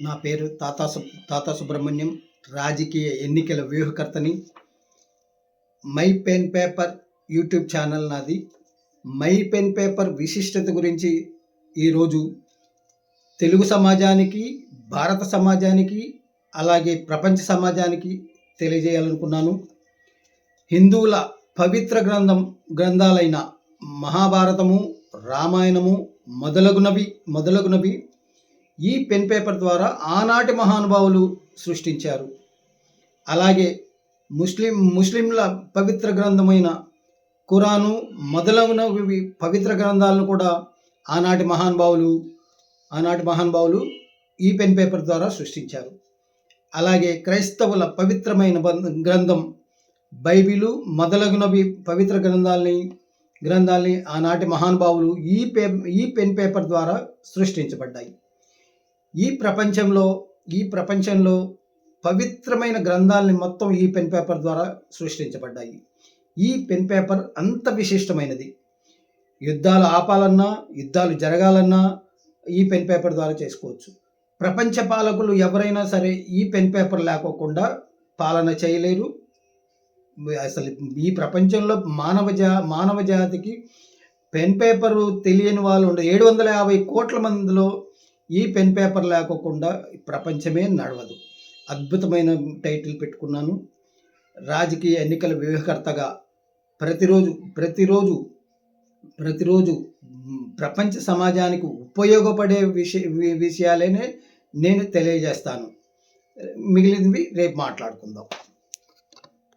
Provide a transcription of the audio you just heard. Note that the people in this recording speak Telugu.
నా పేరు తాతా సుబ్రహ్మణ్యం. రాజకీయ ఎన్నికల వ్యూహకర్తని. My pen paper YouTube channel నాది. మై పెన్ పేపర్ విశిష్టత గురించి ఈరోజు తెలుగు సమాజానికి, భారత సమాజానికి, అలాగే ప్రపంచ సమాజానికి తెలియజేయాలనుకున్నాను. హిందువుల పవిత్ర గ్రంథాలైన మహాభారతము, రామాయణము మొదలగునవి ఈ పెన్ పేపర్ ద్వారా ఆనాటి మహానుభావులు సృష్టించారు. అలాగే ముస్లింల పవిత్ర గ్రంథమైన ఖురాను మొదలగునవి పవిత్ర గ్రంథాలను కూడా ఆనాటి మహానుభావులు ఈ పెన్ పేపర్ ద్వారా సృష్టించారు. అలాగే క్రైస్తవుల పవిత్రమైన గ్రంథం బైబిలు మొదలగునవి పవిత్ర గ్రంథాలని ఆనాటి మహానుభావులు ఈ పెన్ పేపర్ ద్వారా సృష్టించబడ్డాయి. ఈ ప్రపంచంలో పవిత్రమైన గ్రంథాలని మొత్తం ఈ పెన్ పేపర్ ద్వారా సృష్టించబడ్డాయి. ఈ పెన్ పేపర్ అంత విశిష్టమైనది. యుద్ధాలు ఆపాలన్నా, యుద్ధాలు జరగాలన్నా ఈ పెన్ పేపర్ ద్వారా చేసుకోవచ్చు. ప్రపంచ పాలకులు ఎవరైనా సరే ఈ పెన్ పేపర్ లేకోకుండా పాలన చేయలేరు. అసలు ఈ ప్రపంచంలో మానవ జాతికి పెన్ పేపరు తెలియని వాళ్ళు 750 కోట్ల మందిలో ఈ పెన్ పేపర్ లేకోకుండా ప్రపంచమే నడవదు. అద్భుతమైన టైటిల్ పెట్టుకున్నాను. రాజకీయ ఎన్నికల వ్యూహకర్తగా ప్రతిరోజు ప్రపంచ సమాజానికి ఉపయోగపడే విషయాలనే నేను తెలియజేస్తాను. మిగిలినవి రేపు మాట్లాడుకుందాం.